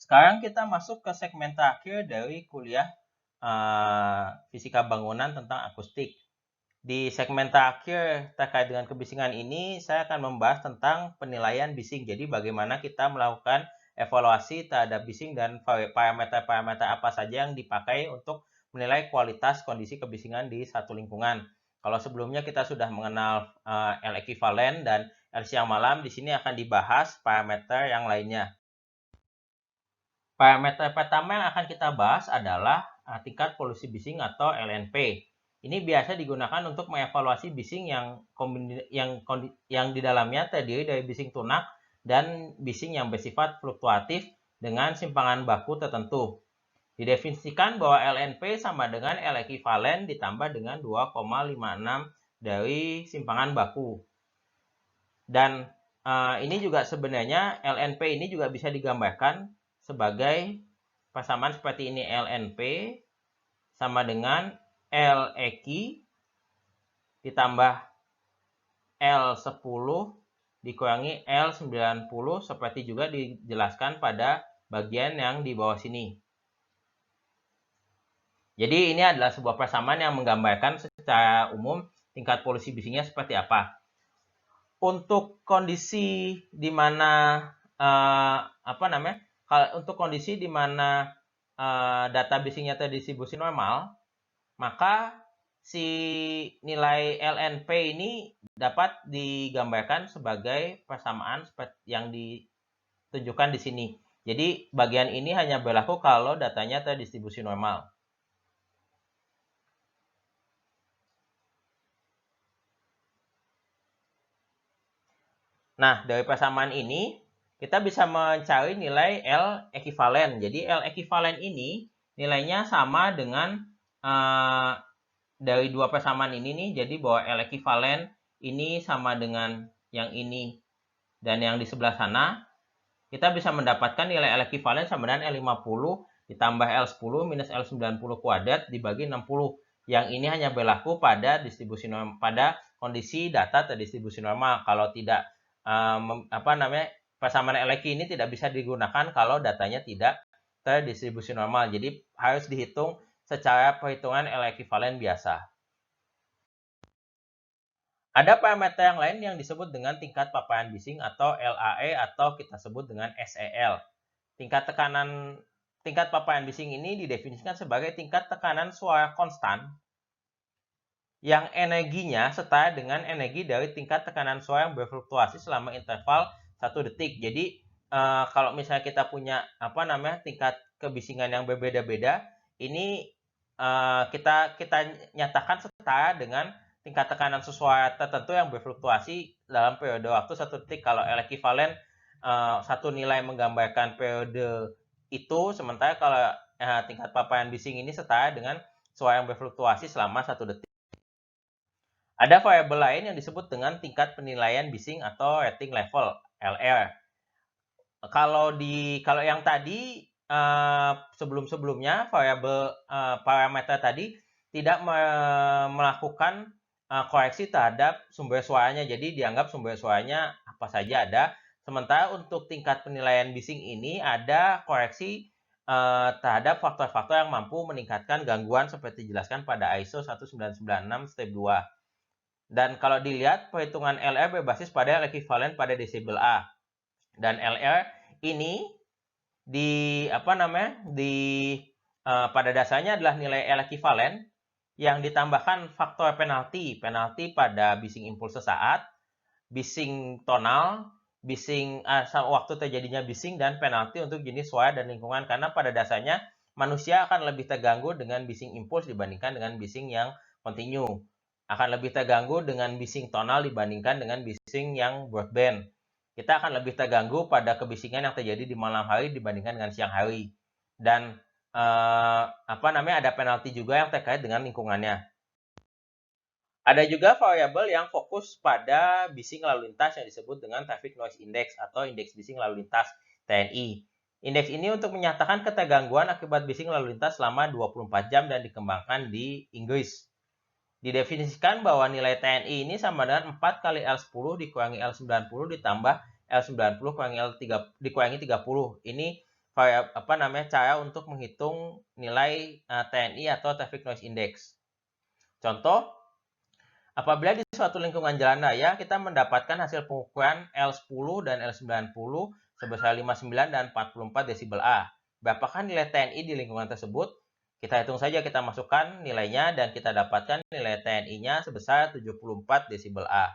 Sekarang kita masuk ke segmen terakhir dari kuliah fisika bangunan tentang akustik. Di segmen terakhir terkait dengan kebisingan ini, saya akan membahas tentang penilaian bising. Jadi bagaimana kita melakukan evaluasi terhadap bising dan parameter-parameter apa saja yang dipakai untuk menilai kualitas kondisi kebisingan di satu lingkungan. Kalau sebelumnya kita sudah mengenal L ekuivalen dan L siang malam, di sini akan dibahas parameter yang lainnya. Parameter pertama yang akan kita bahas adalah tingkat polusi bising atau LNP. Ini biasa digunakan untuk mengevaluasi bising yang di dalamnya terdiri dari bising tunak dan bising yang bersifat fluktuatif dengan simpangan baku tertentu. Didefinisikan bahwa LNP sama dengan L ekuivalen ditambah dengan 2,56 dari simpangan baku. Dan ini juga sebenarnya LNP ini juga bisa digambarkan sebagai persamaan seperti ini. LNP sama dengan L eki ditambah L10 dikurangi L90 seperti juga dijelaskan pada bagian yang di bawah sini. Jadi ini adalah sebuah persamaan yang menggambarkan secara umum tingkat polusi bisingnya seperti apa. Untuk kondisi di mana untuk kondisi di mana data bisingnya terdistribusi normal, maka si nilai LNP ini dapat digambarkan sebagai persamaan seperti yang ditunjukkan di sini. Jadi bagian ini hanya berlaku kalau datanya terdistribusi normal. Nah, dari persamaan ini kita bisa mencari nilai L ekuivalen. Jadi L ekuivalen ini nilainya sama dengan dari dua persamaan ini nih. Jadi bahwa L ekuivalen ini sama dengan yang ini dan yang di sebelah sana. Kita bisa mendapatkan nilai L ekuivalen sama dengan L50 ditambah L10 minus L90 kuadrat dibagi 60. Yang ini hanya berlaku pada distribusi normal, pada kondisi data terdistribusi normal. Kalau tidak persamaan L eki ini tidak bisa digunakan kalau datanya tidak terdistribusi normal. Jadi harus dihitung secara perhitungan L ekuivalen biasa. Ada parameter yang lain yang disebut dengan tingkat paparan bising atau LAE atau kita sebut dengan SEL. Tingkat paparan bising ini didefinisikan sebagai tingkat tekanan suara konstan yang energinya setara dengan energi dari tingkat tekanan suara yang berfluktuasi selama interval 1 detik. Jadi kalau misalnya kita punya tingkat kebisingan yang berbeda-beda, ini kita nyatakan setara dengan tingkat tekanan suara tertentu yang berfluktuasi dalam periode waktu 1 detik. Kalau L ekuivalen satu nilai menggambarkan periode itu, sementara kalau tingkat paparan bising ini setara dengan suara yang berfluktuasi selama 1 detik. Ada variabel lain yang disebut dengan tingkat penilaian bising atau rating level (LR). Kalau yang tadi sebelum-sebelumnya variabel parameter tadi tidak melakukan koreksi terhadap sumber suaranya, jadi dianggap sumber suaranya apa saja ada. Sementara untuk tingkat penilaian bising ini ada koreksi terhadap faktor-faktor yang mampu meningkatkan gangguan seperti dijelaskan pada ISO 1996 step 2. Dan kalau dilihat perhitungan LR berbasis pada L ekuivalen pada desibel A. Dan LR ini pada dasarnya adalah nilai L ekuivalen yang ditambahkan faktor penalti pada bising impuls sesaat, bising tonal, bising waktu terjadinya bising, dan penalti untuk jenis suara dan lingkungan. Karena pada dasarnya manusia akan lebih terganggu dengan bising impuls dibandingkan dengan bising yang kontinu. Akan lebih terganggu dengan bising tonal dibandingkan dengan bising yang broadband. Kita akan lebih terganggu pada kebisingan yang terjadi di malam hari dibandingkan dengan siang hari. Dan ada penalti juga yang terkait dengan lingkungannya. Ada juga variabel yang fokus pada bising lalu lintas yang disebut dengan Traffic Noise Index atau indeks bising lalu lintas TNI. Indeks ini untuk menyatakan ketergangguan akibat bising lalu lintas selama 24 jam dan dikembangkan di Inggris. Didefinisikan bahwa nilai TNI ini sama dengan 4 kali L10 dikurangi L90 ditambah L90 dikurangi 30. Ini cara untuk menghitung nilai TNI atau Traffic Noise Index. Contoh, apabila di suatu lingkungan jalan raya kita mendapatkan hasil pengukuran L10 dan L90 sebesar 59 dan 44 desibel A. Berapakah nilai TNI di lingkungan tersebut? Kita hitung saja, kita masukkan nilainya dan kita dapatkan nilai TNI-nya sebesar 74 desibel A.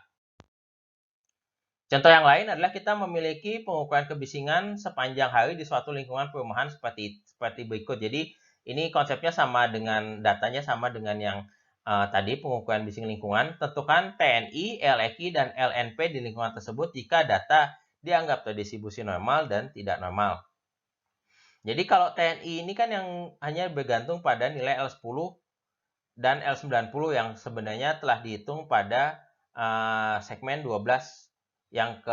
Contoh yang lain adalah kita memiliki pengukuran kebisingan sepanjang hari di suatu lingkungan perumahan seperti berikut. Jadi ini konsepnya sama dengan datanya sama dengan yang tadi, pengukuran bising lingkungan. Tentukan TNI, LEQ, dan LNP di lingkungan tersebut jika data dianggap terdistribusi normal dan tidak normal. Jadi kalau TNI ini kan yang hanya bergantung pada nilai L10 dan L90 yang sebenarnya telah dihitung pada segmen 12 yang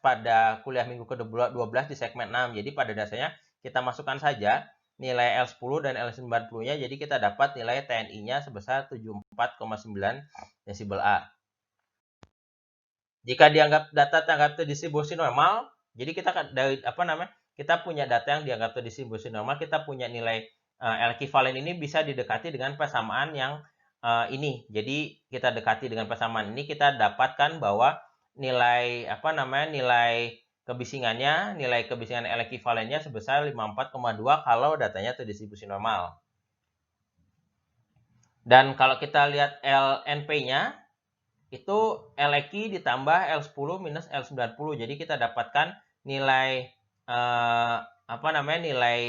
pada kuliah minggu ke-12 di segmen 6. Jadi pada dasarnya kita masukkan saja nilai L10 dan L90-nya, jadi kita dapat nilai TNI-nya sebesar 74,9 desibel A. Jika dianggap data terdistribusi normal, jadi kita punya data yang dianggap terdistribusi normal, kita punya nilai ekivalen ini bisa didekati dengan persamaan yang ini. Jadi kita dekati dengan persamaan ini, kita dapatkan bahwa nilai nilai kebisingan ekivalennya sebesar 54,2 kalau datanya terdistribusi normal. Dan kalau kita lihat LNP-nya, itu LEQ ditambah L10 minus L90. Jadi kita dapatkan nilai nilai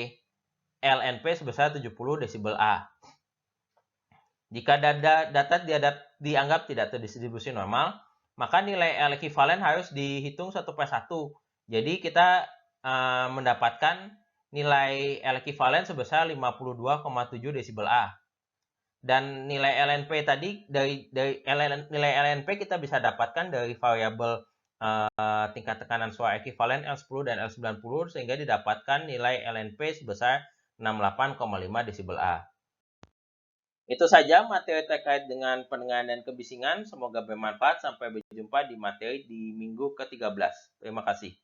LNP sebesar 70 desibel A. Jika data dianggap tidak terdistribusi normal, maka nilai L ekivalen harus dihitung satu per satu. Jadi kita mendapatkan nilai L ekivalen sebesar 52,7 desibel A. Dan nilai LNP tadi dari nilai LNP kita bisa dapatkan dari variabel tingkat tekanan suara ekivalen L10 dan L90 sehingga didapatkan nilai LNP sebesar 68,5 desibel A. Itu saja materi terkait dengan pendengaran dan kebisingan. Semoga bermanfaat. Sampai berjumpa di materi di minggu ke-13. Terima kasih.